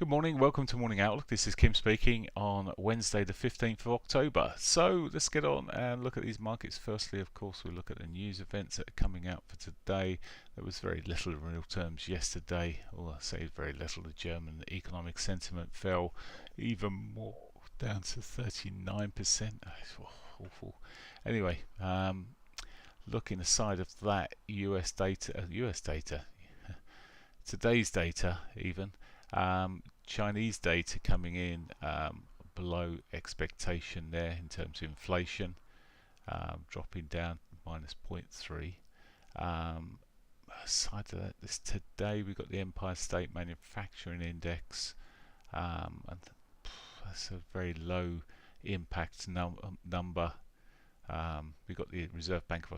Good morning, welcome to Morning Outlook. This is Kim speaking on Wednesday the 15th of October. So let's get on and look at these markets. Firstly, of course, we look at the news events that are coming out for today. There was very little in real terms yesterday, or I say very little. The German economic sentiment fell even more, down to 39%. It's awful. Anyway, looking aside of that, US data, today's data even. Chinese data coming in below expectation there in terms of inflation, dropping down minus 0.3. Aside of that, today we got the Empire State Manufacturing Index, and that's a very low impact number. We got the Reserve Bank of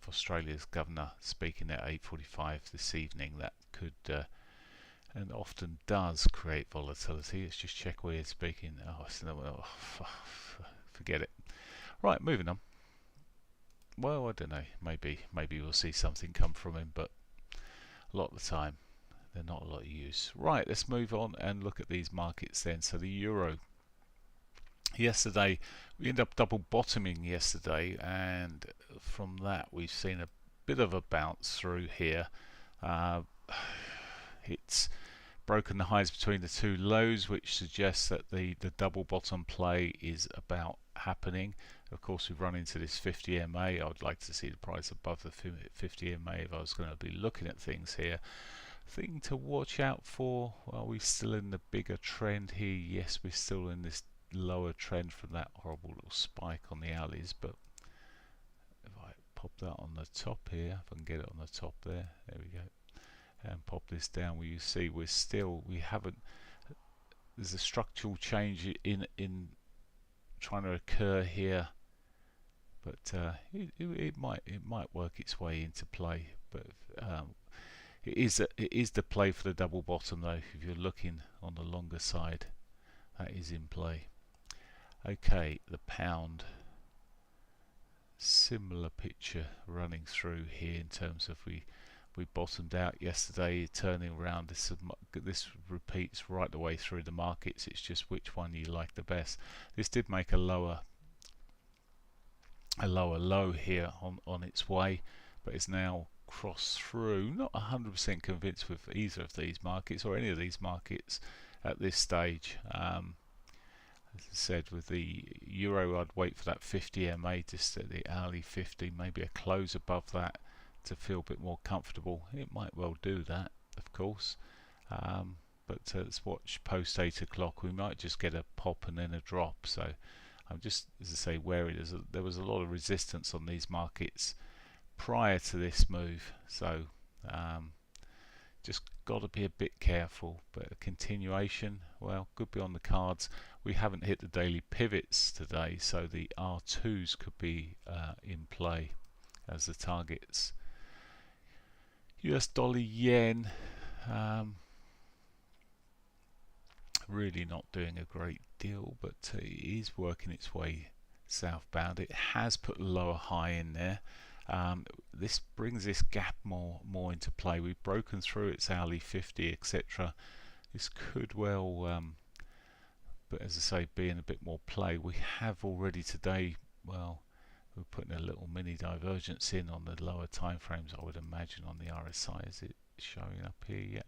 Australia's governor speaking at 8:45 this evening. That could and often does create volatility. Let's just check where you're speaking. Forget it. Right, moving on. Well, I don't know. Maybe we'll see something come from him, but a lot of the time they're not a lot of use. Right, let's move on and look at these markets then. So the euro. Yesterday we ended up double bottoming yesterday, and from that we've seen a bit of a bounce through here. It's broken the highs between the two lows, which suggests that the double bottom play is about happening. Of course, we've run into this 50 MA. I would like to see the price above the 50 MA if I was going to be looking at things here. Thing to watch out for, are we still in the bigger trend here? Yes, we're still in this lower trend from that horrible little spike on the alleys, but if I pop that on the top here, if I can get it on the top there we go, and pop this down, where you see there's a structural change in trying to occur here, but it might work its way into play. But it is the play for the double bottom though. If you're looking on the longer side, that is in play. Okay, the pound, similar picture running through here in terms of we bottomed out yesterday, turning around. This repeats right the way through the markets. It's just which one you like the best. This did make a lower low here on its way, but it's now crossed through. Not 100% convinced with either of these markets or any of these markets at this stage. As I said, with the euro, I'd wait for that 50 MA, just at the hourly 50, maybe a close above that to feel a bit more comfortable. It might well do that, of course, but let's watch post 8 o'clock. We might just get a pop and then a drop. So I'm just, as I say, wary. There was a lot of resistance on these markets prior to this move, so just got to be a bit careful. But a continuation, well, could be on the cards. We haven't hit the daily pivots today, so the R2s could be in play as the targets. US dollar yen, really not doing a great deal, but it is working its way southbound. It has put a lower high in there. This brings this gap more into play. We've broken through its hourly 50, etc. This could well, but as I say, be in a bit more play. We have already today, well, we're putting a little mini divergence in on the lower time frames, I would imagine, on the RSI. Is it showing up here yet?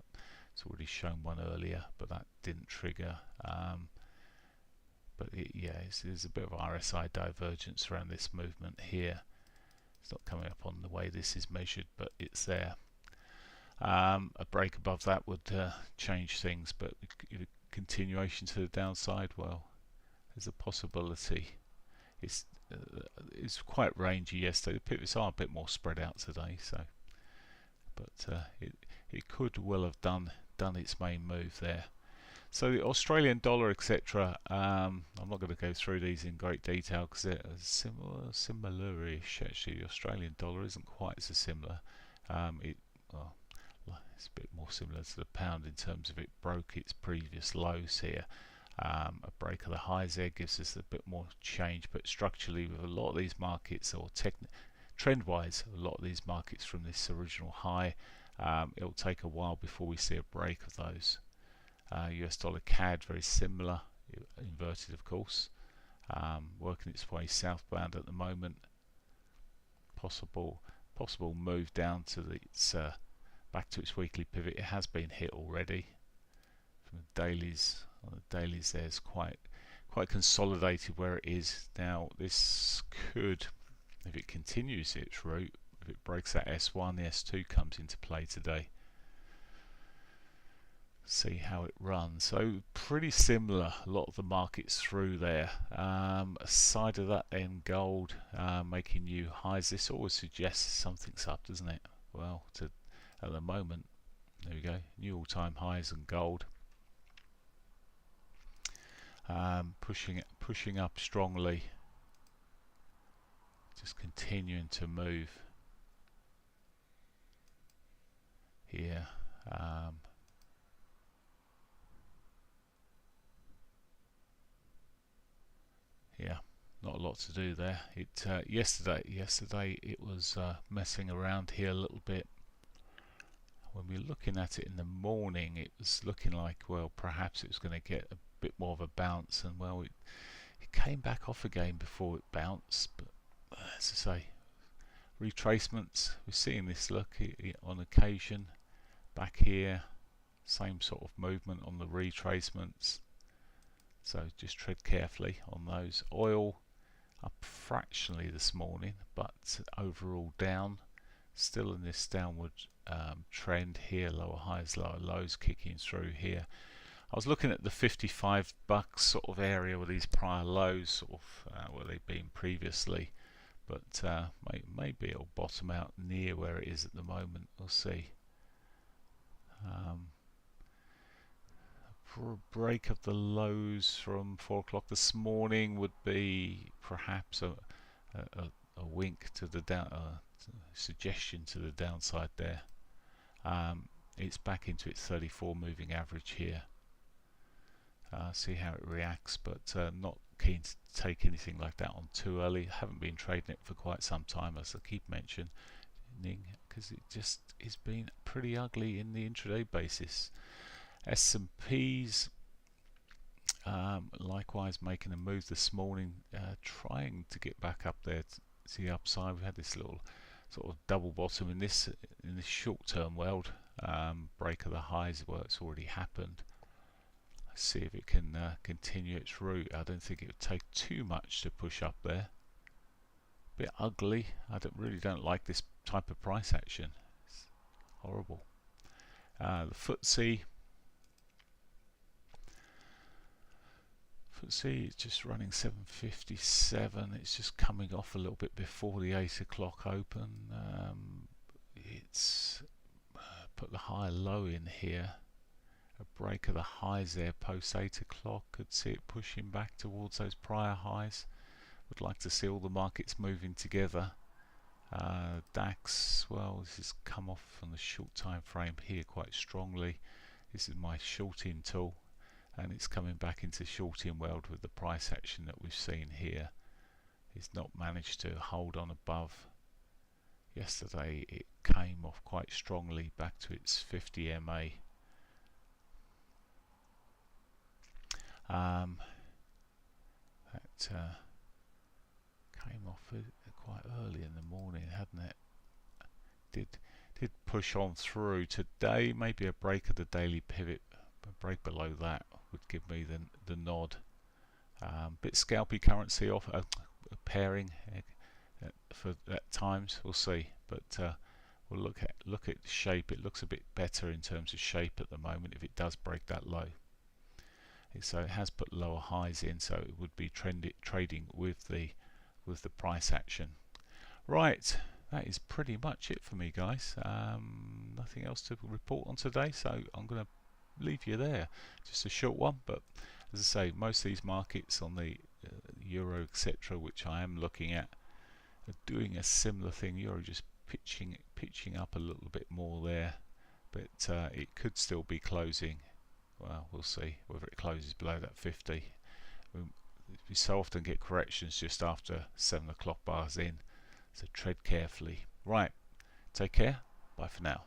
It's already shown one earlier, but that didn't trigger. But there's a bit of RSI divergence around this movement here. It's not coming up on the way this is measured, but it's there. A break above that would change things, but continuation to the downside, well, there's a possibility. It's quite rangy yesterday. The pivots are a bit more spread out today, so but it could well have done its main move there. So the Australian dollar, etc. I'm not going to go through these in great detail because they're similar-ish. Actually, the Australian dollar isn't quite so similar. It's a bit more similar to the pound in terms of it broke its previous lows here. A break of the highs there gives us a bit more change, but structurally, with a lot of these markets, or trend-wise, a lot of these markets from this original high, It'll take a while before we see a break of those. US dollar CAD, very similar, inverted of course, working its way southbound at the moment. Possible move down to its back to its weekly pivot. It has been hit already from the dailies. On the dailies, there's quite consolidated where it is now. This could, if it continues its route, if it breaks that S1, the S2 comes into play today. See how it runs. So pretty similar, a lot of the markets through there. Aside of that, then gold making new highs. This always suggests something's up, doesn't it? Well, at the moment, there we go, new all-time highs in gold. Pushing up strongly, just continuing to move here. Yeah, not a lot to do there. Yesterday it was messing around here a little bit. When we were looking at it in the morning, it was looking like, well, perhaps it was going to get a bit more of a bounce, and well, it came back off again before it bounced. But as I say, retracements, we're seeing this look on occasion back here, same sort of movement on the retracements, so just tread carefully on those. Oil up fractionally this morning, but overall down, still in this downward trend here, lower highs, lower lows kicking through here. I was looking at the $55 sort of area with these prior lows, sort of where they've been previously, but maybe it'll bottom out near where it is at the moment. We'll see. For a break of the lows from 4 o'clock this morning would be perhaps a wink to the down, suggestion to the downside there. It's back into its 34 moving average here. See how it reacts, but not keen to take anything like that on too early. Haven't been trading it for quite some time, as I keep mentioning, because it just has been pretty ugly in the intraday basis. S&Ps likewise making a move this morning, trying to get back up there to the upside. We had this little sort of double bottom in this short-term world. Break of the highs, well, it's already happened. Let's see if it can continue its route. I don't think it would take too much to push up there. A bit ugly. I really don't like this type of price action. It's horrible. The FTSE is just running 757. It's just coming off a little bit before the 8 o'clock open. It's put the high low in here. A break of the highs there post 8 o'clock. Could see it pushing back towards those prior highs. Would like to see all the markets moving together. DAX, well, this has come off from the short time frame here quite strongly. This is my shorting tool, and it's coming back into shorting world with the price action that we've seen here. It's not managed to hold on above. Yesterday it came off quite strongly back to its 50 MA. That came off quite early in the morning, hadn't it? Did push on through today. Maybe a break of the daily pivot, a break below that would give me the nod. Bit scalpy currency off pairing for at times. We'll see, but we'll look at shape. It looks a bit better in terms of shape at the moment if it does break that low. So it has put lower highs in, so it would be trading with the price action. Right, that is pretty much it for me, guys. Nothing else to report on today, so I'm going to leave you there. Just a short one, but as I say, most of these markets on the euro, etc., which I am looking at, are doing a similar thing. Euro just pitching up a little bit more there, but it could still be closing. Well, we'll see whether it closes below that 50. We so often get corrections just after 7 o'clock bars in, so tread carefully. Right, take care, bye for now.